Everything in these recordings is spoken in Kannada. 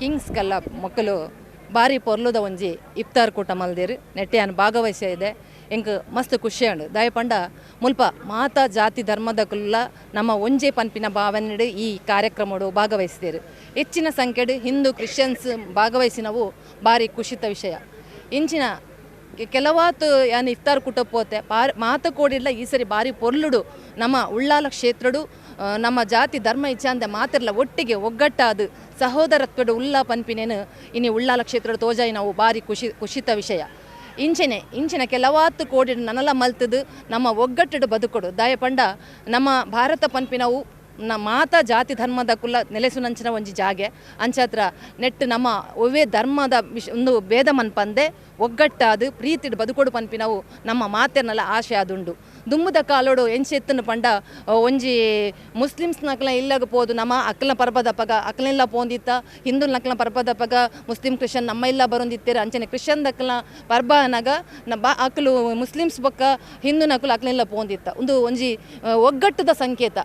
ಕಿಂಗ್ಸ್ ಕಲ್ಲಪ್ ಮಕ್ಕಳು ಬಾರಿ ಪೊರ್ಲುದ ಒಂಜಿ ಇಫ್ತಾರ್ ಕೂಟ ಮಲ್ದೇರು ನೆಟ್ಟೆಯನ್ನು ಭಾಗವಹಿಸಿದೆ ಎಂಕ್ ಮಸ್ತ್ ಖುಷಿ ಉಂಡು ದಯಪಂಡ ಮುಲ್ಪ ಮಾತಾ ಜಾತಿ ಧರ್ಮದ ಕುಲ್ಲ ನಮ್ಮ ಒಂಜೆ ಪನ್ಪಿನ ಭಾವನೆ ಈ ಕಾರ್ಯಕ್ರಮಡು ಭಾಗವಹಿಸಿದೇರು ಹೆಚ್ಚಿನ ಸಂಖ್ಯೆಡು ಹಿಂದೂ ಕ್ರಿಶ್ಚಿಯನ್ಸ್ ಭಾಗವಹಿಸಿನವು ಬಾರಿ ಖುಷಿತ ವಿಷಯ ಇಂಚಿನ ಕೆಲವಾತು ಯಾನು ಇಫ್ತಾರ್ ಕೂಟ ಪೋತೆ ಮಾತ ಕೋಡಿಲ್ಲ ಈ ಸರಿ ಬಾರಿ ಪೊರ್ಲುಡು ನಮ್ಮ ಉಳ್ಳಾಲ ಕ್ಷೇತ್ರಡು ನಮ್ಮ ಜಾತಿ ಧರ್ಮ ಇಚ್ಛಾಂದ ಮಾತಿರಲ್ಲ ಒಟ್ಟಿಗೆ ಒಗ್ಗಟ್ಟಾದ ಸಹೋದರತ್ವಡು ಉಲ್ಲಾ ಪನ್ಪಿನೇನು ಇನ್ನು ಉಳ್ಳಾಲ ಕ್ಷೇತ್ರಡು ತೋಜಾಯಿ ನಾವು ಬಾರಿ ಖುಷಿತ ವಿಷಯ ಇಂಚಿನ ಕೆಲವಾತು ಕೋಡಿ ನನಲ ಮಲ್ತದು ನಮ್ಮ ಒಗ್ಗಟ್ಟಡು ಬದುಕೊಡು ದಯಪಂಡ ನಮ್ಮ ಭಾರತ ಪನ್ಪಿನವು ಮಾತಾ ಜಾತಿ ಧರ್ಮದ ಕುಲ್ಲ ನೆಲೆಸುನಂಚಿನ ಒಂಜಿ ಜಾಗೆ ಅಂಚತ್ರ ನೆಟ್ಟು ನಮ್ಮ ಒವ್ವೇ ಧರ್ಮದ ಒಂದು ಭೇದ ಮನ್ಪಂದೆ ಒಗ್ಗಟ್ಟಾದು ಪ್ರೀತಿಡು ಬದುಕೊಡು ಪನ್ಪಿನವು ನಮ್ಮ ಮಾತೆರ್ನಲ್ಲ ಆಶೆ ಆದುಂಡು ದುಮ್ಮುದ ಕಾಲೋಡು ಎಂಚೆತ್ತನ ಪಂಡ ಒಂಜಿ ಮುಸ್ಲಿಮ್ಸ್ ನಕ್ಲ ಇಲ್ಲಾಗ ಪೋದು ನಮ್ಮ ಅಕ್ಕಲ ಪರ್ಬದಪ್ಪಗ ಅಕ್ಕಲೆಲ್ಲ ಪೋಂದಿತ್ತ ಹಿಂದೂ ನಕ್ಲ ಪರ್ಬದಪ್ಪಗ ಮುಸ್ಲಿಂ ಕ್ರಿಶ್ಚಿಯನ್ ನಮ್ಮ ಇಲ್ಲ ಬರೋಂದಿತ್ತೇರು ಅಂಚನೆ ಕ್ರಿಶ್ಚಿಯನ್ ದಕ್ಕಲ ಪರ್ಬ ಅನಾಗ ಅಕ್ಕಲು ಮುಸ್ಲಿಮ್ಸ್ ಬಕ್ಕ ಹಿಂದೂ ನಕಲು ಅಕ್ಕಲೆಲ್ಲ ಪೋಂದಿತ್ತ ಒಂದು ಒಂಜಿ ಒಗ್ಗಟ್ಟದ ಸಂಕೇತ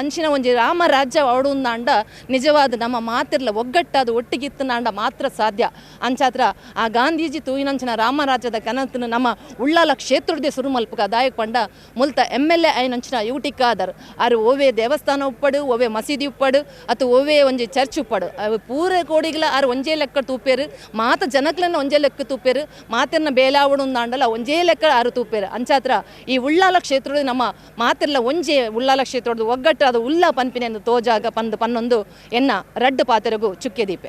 ಅಂಚಿನ ಒಂಜಿ ರಾಮರಾಜ್ಯ ಅವಡುಂದಾಂಡ ನಿಜವಾದ ನಮ್ಮ ಮಾತಿರ್ಲ ಒಗ್ಗಟ್ಟಾದ ಒಟ್ಟಿಗಿತ್ತನಾಂಡ ಮಾತ್ರ ಸಾಧ್ಯ ಅಂಚಾತ್ರ ಆ ಗಾಂಧೀಜಿ ತೂಯಿನಂಚಿನ ರಾಮರಾಜ್ಯದ ಕನತನ್ನು ನಮ್ಮ ಉಳ್ಳಾಲ ಕ್ಷೇತ್ರದೇ ಸುರು ಮಲ್ಪಕ ದಾಯಕ ಪಂಡ ಮುಲ್ತ MLA ಐನಂಚಿನ ಯುಟಿಕ್ಕಾದರ್ ಆರು ಓವೇ ದೇವಸ್ಥಾನ ಉಪ್ಪಡು ಓವೇ ಮಸೀದಿ ಉಪ್ಪಡು ಅಥವಾ ಓವೇ ಒಂಜಿ ಚರ್ಚ್ ಉಪ್ಪಡು ಪೂರ ಕೋಡಿಗಳ ಆರು ಒಂಜೇ ಲೆಕ್ಕ ತೂಪೇರು ಮಾತ ಜನಕ್ಲನ್ನ ಒಂಜೇ ಲೆಕ್ಕ ತೂಪೇರು ಮಾತಿನ ಬೇಲಾವಡುಂದಾಂಡಲ ಒಂಜೇ ಲೆಕ್ಕ ಆರು ತೂಪೇರು ಅಂಚಾತ್ರ ಈ ಉಳ್ಳಾಲ ಕ್ಷೇತ್ರಡು ನಮ್ಮ ಮಾತಿರ್ಲ ಒಂಜೇ ಉಳ್ಳಾಲ ಕ್ಷೇತ್ರದ ಒಗ್ಗಟ್ಟು ಅದು ಉಲ್ಲ ಪನ್ಪಿನೆಂದು ತೋಜಾಗ ಪನ್ನೊಂದು ಎನ್ನ ರಡ್ಡು ಪಾತೆರಗು ಚುಕ್ಕೆ ದೀಪೆ